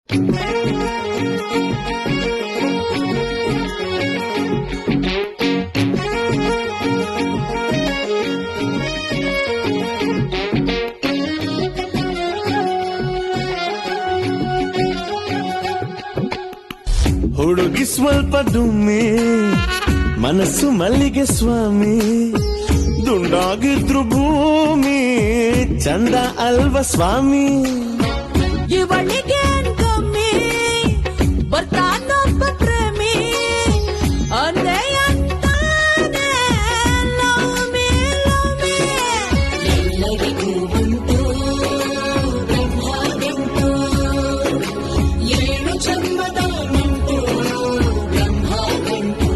ಹುಡುಗಿ ಸ್ವಲ್ಪ ದುಮ್ಮಿ ಮನಸ್ಸು ಮಲ್ಲಿಗೆ ಸ್ವಾಮಿ ದುಂಡಾಗಿದ್ರು ಭೂಮಿ ಚಂದ ಅಲ್ವ ಸ್ವಾಮಿ ಇವಳಿಗೆ ಕಮ್ಮಿ ಬರ್ತಾನೊಬ್ಬ ಪ್ರೇಮಿ ಅಂದೇ ಅಂತಾನೆ ಲವ್ ಮೀ ಎಲ್ಲರಿಗೂ ಉಂಟು ಬ್ರಹ್ಮಗಂಟು ಏಳು ಜನ್ಮದ ನಂಟು ಬ್ರಹ್ಮಗಂಟು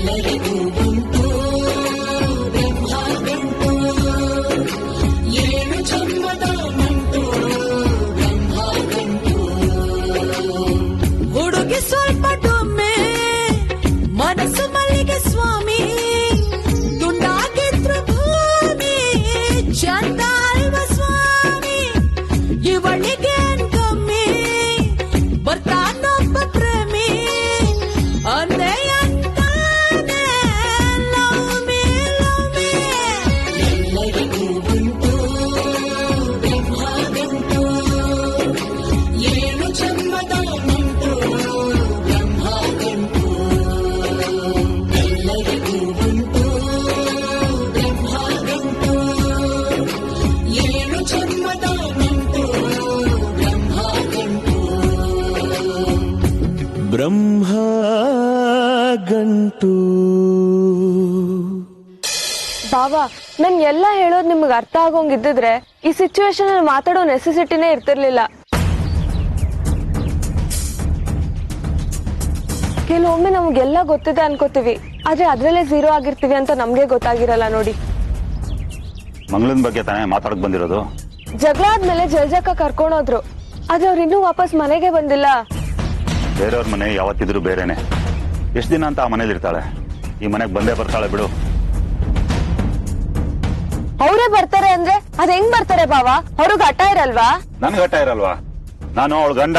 ಎಲ್ಲರಿಗೂ ಉಂಟು ಬ್ರಹ್ಮಗಂಟು ಏಳು ಜನ್ಮದ ನಂಟು ಬ್ರಹ್ಮಗಂಟು ಹುಡುಗಿ ಸ್ವಲ್ಪ ಡುಮ್ಮೆ ಮನಸ್ಸು ಮಲ್ಲಿಗೆ ಸ್ವಾಮಿ ದುಂಡಾಗಿದ್ರು ಭೂಮಿ ಚಂದ ಅಲ್ವ ಸ್ವಾಮಿ ಇವಳಿಗೆ ಕಮ್ಮಿ ಬರ್ತಾನೊಬ್ಬ ಪ್ರೇಮಿ ಅಂದೇ ಅಂತಾನೆ ಲವ್ ಮೀ ಎಲ್ಲರಿಗೂ ಉಂಟು ಬ್ರಹ್ಮಗಂಟು ಏಳು ಜನ್ಮದ ನಂಟು ಬ್ರಹ್ಮಗಂಟು ಎಲ್ಲರಿಗೂ ಉಂಟು ಬ್ರಹ್ಮಗಂಟು ಏಳು ಜನ್ಮದ ನಂಟು ಬ್ರಹ್ಮಗಂಟು ಬ್ರಹ್ಮ ಗಂಟು. ಬಾವಾ ನನ್ ಎಲ್ಲ ಹೇಳೋದ್ ನಿಮ್ಗೆ ಅರ್ಥ ಆಗೋಂಗಿದ್ದಿದ್ರೆ ಈ ಸಿಚುವೇಶನ್ ಅಲ್ಲಿ ಮಾತಾಡೋ ನೆಸೆಸಿಟಿನೇ ಇರ್ತಿರ್ಲಿಲ್ಲ. ಕೆಲವೊಮ್ಮೆ ನಮ್ಗೆಲ್ಲ ಗೊತ್ತಿದೆ ಅನ್ಕೋತೀವಿ, ಆದ್ರೆ ಅದ್ರಲ್ಲೇ ಝೀರೋ ಆಗಿರ್ತೀವಿ ಅಂತ ನಮ್ಗೆ ಗೊತ್ತಾಗಿರಲ್ಲ ನೋಡಿ. ಮಂಗಳನ್ ಬಗ್ಗೆ ತಾನೇ ಮಾತಾಡಕ್ ಬಂದಿರೋದು. ಜಗಳ ಆದ್ಮೇಲೆ ಜಲ್ಜಕ್ಕ ಕರ್ಕೊಂಡೋದ್ರು, ಆದ್ರೆ ಅವ್ರು ಇನ್ನೂ ವಾಪಸ್ ಮನೆಗೆ ಬಂದಿಲ್ಲ. ಬೇರೆಯವ್ರ ಮನೆ ಯಾವತ್ತಿದ್ರು ಬೇರೆನೆ. ಎಷ್ಟ್ ದಿನ ಅಂತ ಆ ಮನೇಲಿ ಇರ್ತಾಳೆ? ಈ ಮನೆಗ್ ಬಂದೇ ಬರ್ತಾಳೆ ಬಿಡು. ಅವರೇ ಬರ್ತಾರೆ ಅಂದ್ರೆ ಅದ್ ಹೆಂಗ್ ಬರ್ತಾರೆ ಬಾವಾ? ಅವ್ರಿಗೆ ಹಠ ಇರಲ್ವಾ? ನನ್ಗೆ ಹಠ ಇರಲ್ವಾ? ನಾನು ಅವಳ ಗಂಡ,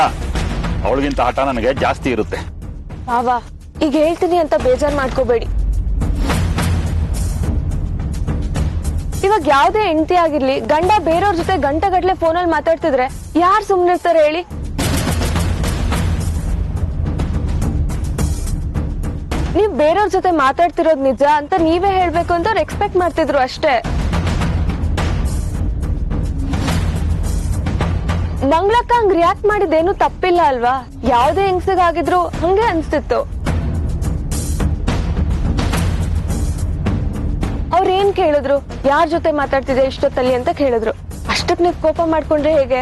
ಅವಳಿಗಿಂತ ಹಠ ನನಗೆ ಜಾಸ್ತಿ ಇರುತ್ತೆ. ಬಾವಾ ಈಗ ಹೇಳ್ತೀನಿ ಅಂತ ಬೇಜಾರ್ ಮಾಡ್ಕೋಬೇಡಿ. ಇವಾಗ ಯಾವ್ದೇ ಹೆಂಡತಿ ಆಗಿರ್ಲಿ ಗಂಡ ಬೇರೆಯವ್ರ ಜೊತೆ ಗಂಟೆಗಟ್ಲೆ ಫೋನಲ್ಲಿ ಮಾತಾಡ್ತಿದ್ರೆ ಯಾರು ಸುಮ್ನಿರ್ತಾರೆ ಹೇಳಿ? ನೀವ್ ಬೇರೆಯವ್ರ ಜೊತೆ ಮಾತಾಡ್ತಿರೋದ್ ನಿಜ ಅಂತ ನೀವೇ ಹೇಳ್ಬೇಕು ಅಂತ ಅವ್ರು ಎಕ್ಸ್ಪೆಕ್ಟ್ ಮಾಡ್ತಿದ್ರು ಅಷ್ಟೇ. ಮಂಗಳಕ್ಕ ಹಂಗ್ ರಿಯಾಕ್ಟ್ ಮಾಡಿದ್ದೇನು ತಪ್ಪಿಲ್ಲ ಅಲ್ವಾ? ಯಾವ್ದೇ ಹೆಂಗ್ಸಿಗಾಗಿದ್ರು ಹಂಗೆ ಅನ್ಸ್ತಿತ್ತು. ಅವ್ರೇನ್ ಕೇಳಿದ್ರು, ಯಾರ್ ಜೊತೆ ಮಾತಾಡ್ತಿದೆ ಇಷ್ಟೊತ್ತಲ್ಲಿ ಅಂತ ಕೇಳಿದ್ರು. ಅಷ್ಟಕ್ ನೀವ್ ಕೋಪ ಮಾಡ್ಕೊಂಡ್ರೆ ಹೇಗೆ?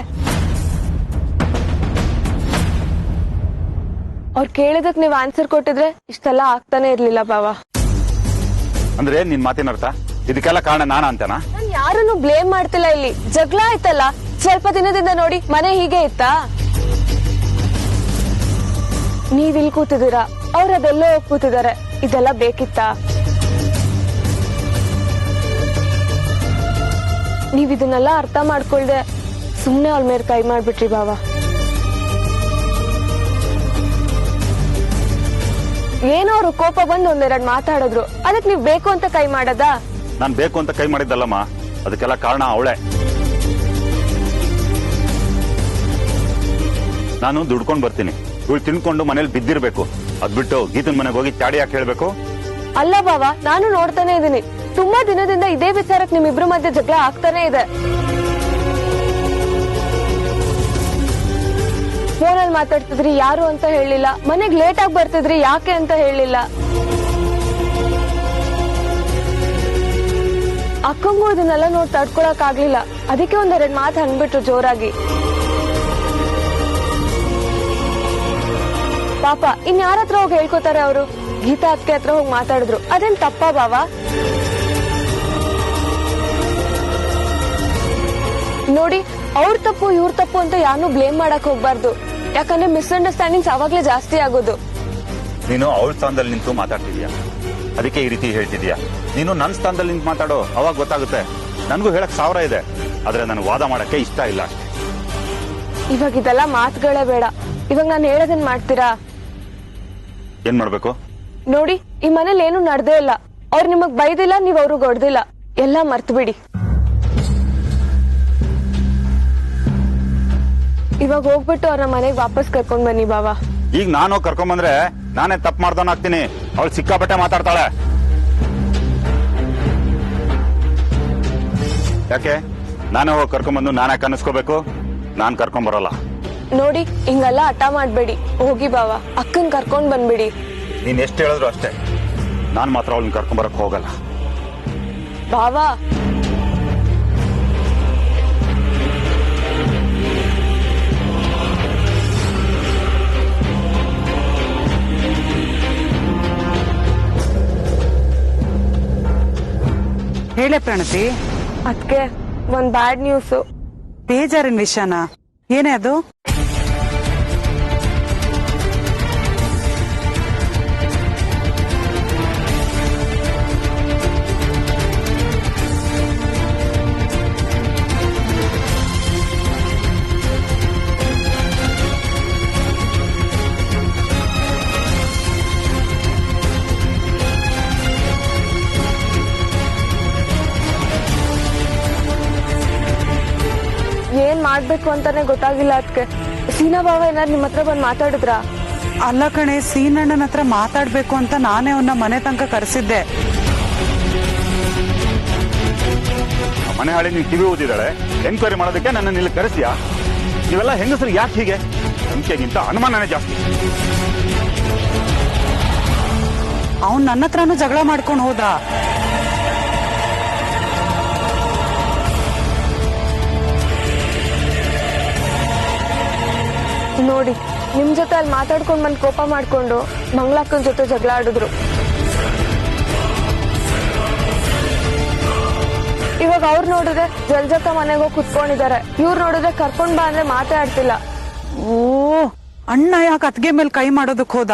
ಅವ್ರು ಕೇಳಿದಕ್ ನೀವ್ ಆನ್ಸರ್ ಕೊಟ್ಟಿದ್ರೆ ಇಷ್ಟೆಲ್ಲ ಆಗ್ತಾನೆ ಇರ್ಲಿಲ್ಲ ಬಾವಾ. ಅಂದ್ರೆ ನಿನ್ ಮಾತಿನ ಅರ್ಥ ಇದಕ್ಕೆಲ್ಲ ಕಾರಣ ನಾನ ಅಂತನಾ? ನಾನ್ ಯಾರನ್ನು ಬ್ಲೇಮ್ ಮಾಡ್ತಿಲ್ಲ. ಇಲ್ಲಿ ಜಗಳ ಆಯ್ತಲ್ಲ, ಸ್ವಲ್ಪ ದಿನದಿಂದ ನೋಡಿ ಮನೆ ಹೀಗೆ ಇತ್ತಾ? ನೀವ್ ಇಲ್ಲಿ ಕೂತಿದ್ದೀರಾ, ಅವ್ರ ಅದೆಲ್ಲೋ ಹೋಗಿ ಕೂತಿದ್ದಾರೆ. ಇದೆಲ್ಲ ಬೇಕಿತ್ತಾ? ನೀವ್ ಇದನ್ನೆಲ್ಲ ಅರ್ಥ ಮಾಡ್ಕೊಳ್ದೆ ಸುಮ್ನೆ ಅವಳ ಮೇಲೆ ಕೈ ಮಾಡ್ಬಿಟ್ರಿ ಬಾವಾ. ಏನೋ ಅವ್ರು ಕೋಪ ಬಂದು ಒಂದೆರಡು ಮಾತಾಡಿದ್ರು, ಅದಕ್ಕೆ ನೀವ್ ಬೇಕು ಅಂತ ಕೈ ಮಾಡದ? ನಾನ್ ಬೇಕು ಅಂತ ಕೈ ಮಾಡಿದ್ದಲ್ಲಮ್ಮ, ಅದಕ್ಕೆಲ್ಲ ಕಾರಣ ಅವಳೆ. ನಾನು ದುಡ್ಕೊಂಡ್ ಬರ್ತೀನಿ, ಇವಳು ತಿನ್ಕೊಂಡು ಮನೇಲಿ ಬಿದ್ದಿರ್ಬೇಕು. ಅದ್ಬಿಟ್ಟು ಗೀತನ್ ಮನೆಗೆ ಹೋಗಿ ಚಾಡಿ ಯಾಕೆ ಹೇಳ್ಬೇಕು? ಅಲ್ಲ ಬಾವಾ, ನಾನು ನೋಡ್ತಾನೆ ಇದೀನಿ, ತುಂಬಾ ದಿನದಿಂದ ಇದೇ ವಿಚಾರಕ್ಕೆ ನಿಮ್ಮಿಬ್ರು ಮಧ್ಯೆ ಜಗಳ ಆಗ್ತಾನೆ ಇದೆ. ಫೋನಲ್ಲಿ ಮಾತಾಡ್ತಿದ್ರಿ, ಯಾರು ಅಂತ ಹೇಳಿಲ್ಲ. ಮನೆಗ್ ಲೇಟ್ ಆಗಿ ಬರ್ತಿದ್ರಿ, ಯಾಕೆ ಅಂತ ಹೇಳಿಲ್ಲ. ಅಕ್ಕಂಗೂ ಇದನ್ನೆಲ್ಲ ನೋಡಿ ತಡ್ಕೊಳಕ್ ಆಗ್ಲಿಲ್ಲ, ಅದಕ್ಕೆ ಒಂದೆರಡು ಮಾತು ಹಂಗ್ಬಿಟ್ರು ಜೋರಾಗಿ. ಪಾಪ ಇನ್ಯಾರ ಹತ್ರ ಹೋಗಿ ಹೇಳ್ಕೊತಾರೆ ಅವರು? ಗೀತಾ ಅತ್ತಿಗೆ ಹತ್ರ ಹೋಗಿ ಮಾತಾಡಿದ್ರು, ಅದೇನ್ ತಪ್ಪಾ ಬಾವಾ? ನೋಡಿ ಅವ್ರ ತಪ್ಪು ಇವ್ರ ತಪ್ಪು ಅಂತ ಯಾರನ್ನೂ ಬ್ಲೇಮ್ ಮಾಡಕ್ ಹೋಗ್ಬಾರ್ದು. ಯಾಕಂದ್ರೆ ಮಿಸ್ಅಂಡರ್ಸ್ಟ್ಯಾಂಡಿಂಗ್ಸ್ ಅವಾಗ್ಲೇ ಜಾಸ್ತಿ ಆಗೋದು. ನೀನು ಅವಳ ಸ್ಥಾನದಲ್ಲಿ ನಿಂತು ಮಾತಾಡ್ತಿದ್ಯಾ, ಅದಕ್ಕೆ ಈ ರೀತಿ ಹೇಳ್ತಿದ್ಯಾ. ನೀನು ನನ್ನ ಸ್ಥಾನದಲ್ಲಿ ನಿಂತು ಮಾತಾಡೋ, ಅವಾಗ ಗೊತ್ತಾಗುತ್ತೆ. ನನಗೂ ಹೇಳಕ್ 1000 ಇದೆ, ಆದ್ರೆ ನಾನು ವಾದ ಮಾಡಕ್ಕೆ ಇಷ್ಟ ಇಲ್ಲ ಅಷ್ಟೇ. ಇವಾಗ ಇದೆಲ್ಲ ಮಾತುಗಳೇ ಬೇಡ. ಇವಾಗ ನಾನು ಹೇಳೋದನ್ ಮಾಡ್ತೀರಾ? ಏನ್ ಮಾಡ್ಬೇಕು? ನೋಡಿ, ಈ ಮನೇಲಿ ಏನು ನಡ್ದೇ ಇಲ್ಲ. ಅವ್ರು ನಿಮಗ್ ಬೈದಿಲ್ಲ, ನೀವ್ ಅವ್ರಿಗೆ ಹೊಡ್ದಿಲ್ಲ. ಎಲ್ಲ ಮರ್ತು ಬಿಡಿ. ಇವಾಗ ಹೋಗ್ಬಿಟ್ಟು ಅವ್ರ ಮನೆಗೆ ವಾಪಸ್ ಕರ್ಕೊಂಡ್ ಬನ್ನಿ ಬಾವ. ಈಗ ನಾನು ಕರ್ಕೊಂಬಂದ್ರೆ ನಾನೇ ತಪ್ಪು ಮಾಡ್ದವನ್ ಆಗ್ತೀನಿ. ಅವಳು ಸಿಕ್ಕಾಪಟ್ಟೆ ಮಾತಾಡ್ತಾಳೆ. ಯಾಕೆ ನಾನೇ ಹೋಗಿ ಕರ್ಕೊಂಬಂದು ನಾನೇ ಕನಸ್ಕೋಬೇಕು? ನಾನ್ ಕರ್ಕೊಂಡ್ ಬರೋಲ್ಲ. ನೋಡಿ, ಹಿಂಗೆಲ್ಲ ಹಠ ಮಾಡ್ಬೇಡಿ. ಹೋಗಿ ಬಾವ, ಅಕ್ಕನ್ ಕರ್ಕೊಂಡ್ ಬಂದ್ಬಿಡಿ. ನೀನ್ ಎಷ್ಟು ಹೇಳಿದ್ರು ಅಷ್ಟೇ, ನಾನ್ ಮಾತ್ರ ಅವಳನ್ನ ಕರ್ಕೊಂಡ್ ಬರಕ್ ಹೋಗಲ್ಲ. ಬಾವ, ಹೇಳೆ ಪ್ರಣತಿ. ಅದ್ಕೆ ಒಂದ್ ಬ್ಯಾಡ್ ನ್ಯೂಸ್. ಬೇಜಾರಿನ ವಿಷಯನ? ಏನೇ ಅದು? ಏನ್ ಮಾಡ್ಬೇಕು ಅಂತಾನೆ ಗೊತ್ತಾಗಿಲ್ಲ. ಅದಕ್ಕೆ ಸೀನಾ ಬಾವ ಏನಾದ್ರು ನಿಮ್ ಹತ್ರ ಬಂದ್ ಮಾತಾಡಿದ್ರ? ಅಲ್ಲ ಕಣೆ, ಸೀನಣ್ಣನ ಹತ್ರ ಮಾತಾಡ್ಬೇಕು ಅಂತ ನಾನೇ ಅವನ್ನ ಮನೆ ತನಕ ಕರೆಸಿದ್ದೆ. ಮನೆ ಹಾಳಿ ನೀನ್ ಕಿವಿ ಓದಿದಾಳೆ, ಎನ್ಕ್ವೈರಿ ಮಾಡೋದಕ್ಕೆ ನನ್ನ ಇಲ್ಲಿ ಕರೆಸಿಯಾ? ನೀವೆಲ್ಲ ಹೆಂಗಸರು ಯಾಕೆ ಹೀಗೆ? ಸಂಖ್ಯೆಗಿಂತ ಅನುಮಾನನೇ ಜಾಸ್ತಿ. ಅವನ್ ನನ್ನ ಹತ್ರನೂ ಜಗಳ ಮಾಡ್ಕೊಂಡು ಹೋದ. ನೋಡಿ, ನಿಮ್ ಜೊತೆ ಅಲ್ಲಿ ಮಾತಾಡ್ಕೊಂಡ್ ಬಂದ್ ಕೋಪ ಮಾಡ್ಕೊಂಡು ಮಂಗ್ಳಕ್ಕನ್ ಜೊತೆ ಜಗಳ ಆಡಿದ್ರು. ಇವಾಗ ಅವ್ರು ನೋಡಿದ್ರೆ ಜಲ್ಜಕ್ಕ ಮನೆಗೆ ಹೋಗಿ ಕುತ್ಕೊಂಡಿದ್ದಾರೆ. ಇವ್ರು ನೋಡಿದ್ರೆ ಕರ್ಕೊಂಡ್ ಬಾ ಅಂದ್ರೆ ಮಾತಾಡ್ತಿಲ್ಲ. ಓ, ಅಣ್ಣ ಯಾಕೆ ಅತ್ಗೆ ಮೇಲೆ ಕೈ ಮಾಡೋದಕ್ ಹೋದ?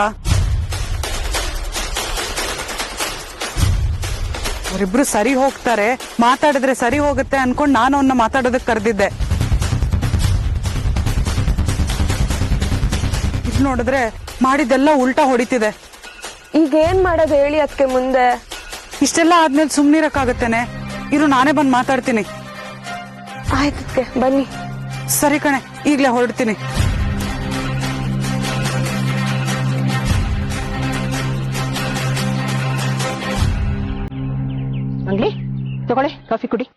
ಅವರಿಬ್ರು ಸರಿ ಹೋಗ್ತಾರೆ, ಮಾತಾಡಿದ್ರೆ ಸರಿ ಹೋಗುತ್ತೆ ಅನ್ಕೊಂಡ್ ನಾನು ಅವನ್ನ ಮಾತಾಡೋದಕ್ ಕರೆದಿದ್ದೆ. ಇದ್ ನೋಡಿದ್ರೆ ಮಾಡಿದ್ದೆಲ್ಲ ಉಲ್ಟಾ ಹೊಡಿತಿದೆ. ಈಗ ಏನ್ ಮಾಡೋದು ಹೇಳಿ ಅದಕ್ಕೆ ಮುಂದೆ? ಇಷ್ಟೆಲ್ಲ ಆದ್ಮೇಲೆ ಸುಮ್ನಿರಕ್ಕಾಗತ್ತೇನೆ? ಇರು, ನಾನೇ ಬಂದ್ ಮಾತಾಡ್ತೀನಿ. ಆಯ್ತಕ್ಕೆ ಬನ್ನಿ. ಸರಿ ಕಣೆ, ಈಗ್ಲೇ ಹೊರಡ್ತೀನಿ. ಮಂಗ್ಲಿ, ತಗೊಳ್ಳೆ ಕಾಫಿ ಕುಡಿ.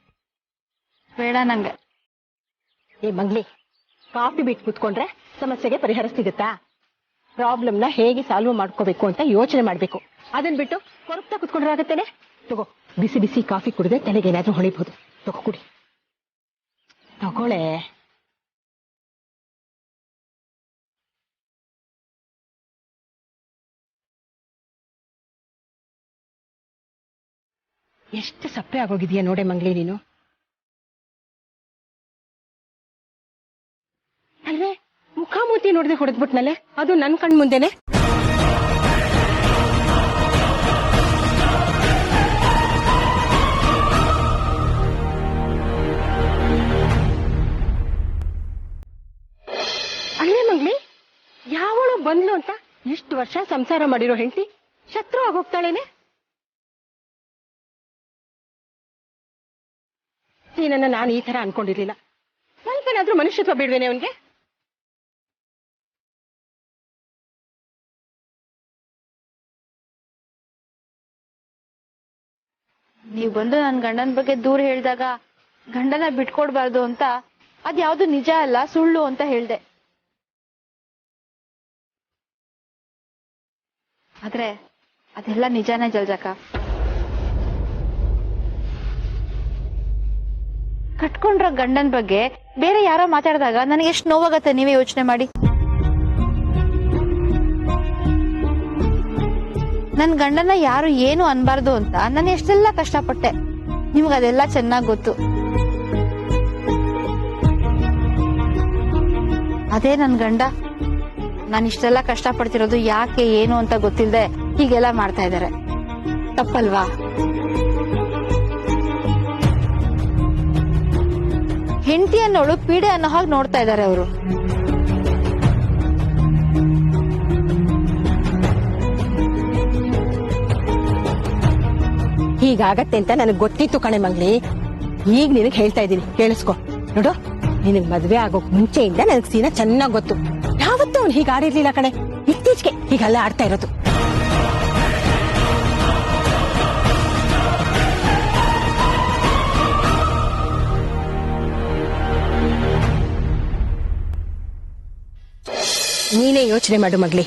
ಬೇಡ ನಂಗೆ. ಏ ಮಂಗ್ಲಿ, ಕಾಫಿ ಬಿಟ್ಟು ಕುತ್ಕೊಂಡ್ರೆ ಸಮಸ್ಯೆಗೆ ಪರಿಹಾರ ಸಿಗುತ್ತಾ? ಪ್ರಾಬ್ಲಮ್ನ ಹೇಗೆ ಸಾಲ್ವ್ ಮಾಡ್ಕೋಬೇಕು ಅಂತ ಯೋಚನೆ ಮಾಡ್ಬೇಕು. ಅದನ್ ಬಿಟ್ಟು ಕೊರಗ್ತಾ ಕುತ್ಕೊಂಡ್ರೆ ಆಗತ್ತೇನೆ? ತಗೋ, ಬಿಸಿ ಬಿಸಿ ಕಾಫಿ ಕುಡಿದ್ರೆ ತಲೆಗೆ ಏನಾದ್ರೂ ಹೊಳಿಬಹುದು. ತಗೋ ಕುಡಿ, ತಗೊಳ್ಳೆ. ಎಷ್ಟು ಸಪ್ಪೆ ಆಗೋಗಿದೀಯ ನೋಡೆ ಮಂಗ್ಲಿ ನೀನು. ಅಲ್ವೇ, ಮುಖಾಮೂತಿ ನೋಡದೆ ಹೊಡೆದ್ಬಿಟ್ನಲ್ಲೇ, ಅದು ನನ್ ಕಣ್ ಮುಂದೆನೆ. ಅಲ್ವೇ ಮಂಗ್ಲಿ, ಯಾವಳು ಬಂದ್ಲು ಅಂತ ಇಷ್ಟು ವರ್ಷ ಸಂಸಾರ ಮಾಡಿರೋ ಹೆಂಡತಿ ಶತ್ರು ಆಗೋಗ್ತಾಳೇನೆ. ನೀನನ್ನ ನಾನು ಈ ತರ ಅನ್ಕೊಂಡಿರ್ಲಿಲ್ಲ. ಸ್ವಲ್ಪನಾದ್ರೂ ಮನುಷ್ಯತ್ವ ಬೇಡ್ವೇನೆ ಅವನ್ಗೆ? ನೀವ್ ಬಂದು ನನ್ ಗಂಡನ ಬಗ್ಗೆ ದೂರ ಹೇಳ್ದಾಗ ಗಂಡನ ಬಿಟ್ಕೊಡ್ಬಾರ್ದು ಅಂತ ಅದ್ಯಾವ್ದು ನಿಜ ಅಲ್ಲ ಸುಳ್ಳು ಅಂತ ಹೇಳ್ದೆ. ಆದ್ರೆ ಅದೆಲ್ಲ ನಿಜಾನೇ ಜಲ್ಜಕ್ಕ. ಕಟ್ಕೊಂಡ್ರ ಗಂಡನ ಬಗ್ಗೆ ಬೇರೆ ಯಾರೋ ಮಾತಾಡಿದಾಗ ನನಗೆ ಎಷ್ಟು ನೋವಾಗತ್ತೆ ನೀವೇ ಯೋಚನೆ ಮಾಡಿ. ನನ್ ಗಂಡನ ಯಾರು ಏನು ಅನ್ಬಾರ್ದು ಅಂತ ನಾನು ಎಷ್ಟೆಲ್ಲ ಕಷ್ಟಪಟ್ಟೆ. ನಿಮ್ಗೆ ಅದೆಲ್ಲ ಚೆನ್ನಾಗ್ ಗೊತ್ತು. ಅದೇ ನನ್ ಗಂಡ ನಾನು ಇಷ್ಟೆಲ್ಲ ಕಷ್ಟ ಪಡ್ತಿರೋದು ಯಾಕೆ ಏನು ಅಂತ ಗೊತ್ತಿಲ್ಲದೆ ಹೀಗೆಲ್ಲ ಮಾಡ್ತಾ ಇದ್ದಾರೆ. ತಪ್ಪಲ್ವಾ? ಹೆಂಡತಿ ಅನ್ನೋಳು ಪೀಡೆ ಅನ್ನೋ ಹಾಗೆ ನೋಡ್ತಾ ಇದ್ದಾರೆ ಅವರು. ಹೀಗಾಗತ್ತೆ ಅಂತ ನನಗ್ ಗೊತ್ತಿತ್ತು ಕಣೆ ಮಂಗ್ಲಿ. ಈಗ ನಿನಗ್ ಹೇಳ್ತಾ ಇದ್ದೀನಿ, ಕೇಳಿಸ್ಕೊ. ನೋಡು, ನಿನಗ್ ಮದ್ವೆ ಆಗೋಕ್ ಮುಂಚೆಯಿಂದ ನನಗ್ ಸೀನಾ ಚೆನ್ನಾಗ್ ಗೊತ್ತು. ಯಾವತ್ತೂ ಅವ್ನು ಹೀಗ ಆಡಿರ್ಲಿಲ್ಲ ಕಣೆ. ಇತ್ತೀಚೆಗೆ ಹೀಗೆಲ್ಲ ಆಡ್ತಾ ಇರೋದು. ನೀನೇ ಯೋಚನೆ ಮಾಡು ಮಗ್ಲಿ.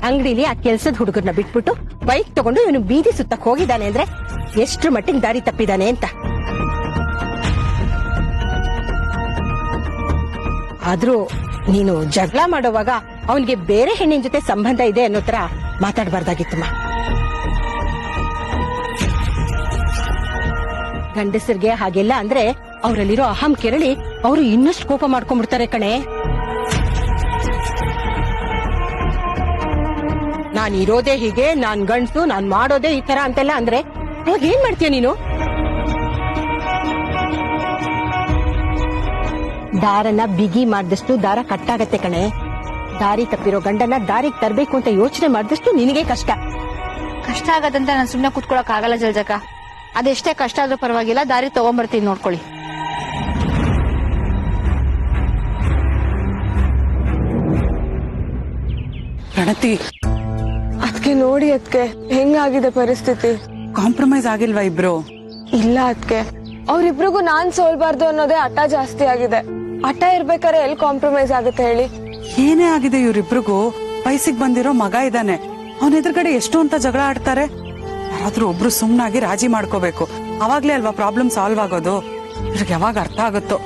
ಅಂಗಡಿಲಿ ಆ ಕೆಲ್ಸದ ಹುಡುಗರನ್ನ ಬಿಟ್ಬಿಟ್ಟು ಬೈಕ್ ತಗೊಂಡು ಇವನು ಬೀದಿ ಸುತ್ತಕ್ ಹೋಗಿದ್ದಾನೆ ಅಂದ್ರೆ ಎಷ್ಟ್ರ ಮಟ್ಟಿಗೆ ದಾರಿ ತಪ್ಪಿದಾನೆ ಅಂತ. ಆದ್ರೂ ನೀನು ಜಗಳ ಮಾಡೋವಾಗ ಅವನಿಗೆ ಬೇರೆ ಹೆಣ್ಣಿನ ಜೊತೆ ಸಂಬಂಧ ಇದೆ ಅನ್ನೋ ತರ ಮಾತಾಡಬಾರ್ದಾಗಿತ್ತಮ್ಮ. ಗಂಡಸರಿಗೆ ಹಾಗೆಲ್ಲ ಅಂದ್ರೆ ಅವರಲ್ಲಿರೋ ಅಹಂ ಕೆರಳಿ ಅವರು ಇನ್ನಷ್ಟು ಕೋಪ ಮಾಡ್ಕೊಂಡ್ಬಿಡ್ತಾರೆ ಕಣೆ. ನಾನ್ ಇರೋದೇ ಹೀಗೆ, ನಾನ್ ಗಂಡ್ಸು, ನಾನ್ ಮಾಡೋದೇ ಈ ತರ ಅಂತೆಲ್ಲ ಅಂದ್ರೆ ಅವಾಗ ಏನ್ ಮಾಡ್ತೀಯ ನೀನು? ದಾರನ ಬಿಗಿ ಮಾಡಿದಷ್ಟು ದಾರ ಕಟ್ಟಾಗತ್ತೆ ಕಣೆ. ದಾರಿ ತಪ್ಪಿರೋ ಗಂಡನ ದಾರಿಗೆ ತರ್ಬೇಕು ಅಂತ ಯೋಚನೆ ಮಾಡಿದಷ್ಟು ನಿನಗೆ ಕಷ್ಟ. ಕಷ್ಟ ಆಗದಂತ ನಾನು ಸುಮ್ನೆ ಕುತ್ಕೊಳಕ್ ಆಗಲ್ಲ ಜಲ್ಜಕ. ಅದೆಷ್ಟೇ ಕಷ್ಟ ಆದ್ರೂ ಪರವಾಗಿಲ್ಲ, ದಾರಿ ತಗೊಂಡ್ಬರ್ತೀನಿ ನೋಡ್ಕೊಳ್ಳಿ. ಪ್ರಣತಿ, ಅದ್ಕೆ ನೋಡಿ ಅದ್ಕೆ ಹೆಂಗಾಗಿದೆ ಪರಿಸ್ಥಿತಿ. ಕಾಂಪ್ರಮೈಸ್ ಆಗಿಲ್ವಾ ಇಬ್ರು? ಇಲ್ಲ ಅದ್ಕೆ, ಅವ್ರಿಬ್ರಿಗೂ ನಾನ್ ಸೋಲ್ಬಾರ್ದು ಅನ್ನೋದೇ ಹಠ ಜಾಸ್ತಿ ಆಗಿದೆ. ಹಠ ಇರ್ಬೇಕಾದ್ರೆ ಎಲ್ಲಿ ಕಾಂಪ್ರಮೈಸ್ ಆಗುತ್ತೆ ಹೇಳಿ? ಏನೇ ಆಗಿದೆ ಇವ್ರಿಬ್ರಿಗೂ? ವಯಸ್ಸಿಗೆ ಬಂದಿರೋ ಮಗ ಇದ್ದಾನೆ, ಅವನ ಎದುರುಗಡೆ ಎಷ್ಟು ಅಂತ ಜಗಳ ಆಡ್ತಾರೆ. ಯಾರಾದ್ರೂ ಒಬ್ರು ಸುಮ್ನಾಗಿ ರಾಜಿ ಮಾಡ್ಕೋಬೇಕು, ಅವಾಗ್ಲೇ ಅಲ್ವಾ ಪ್ರಾಬ್ಲಮ್ ಸಾಲ್ವ್ ಆಗೋದು. ಇವ್ರಿಗೆ ಯಾವಾಗ ಅರ್ಥ ಆಗುತ್ತೋ.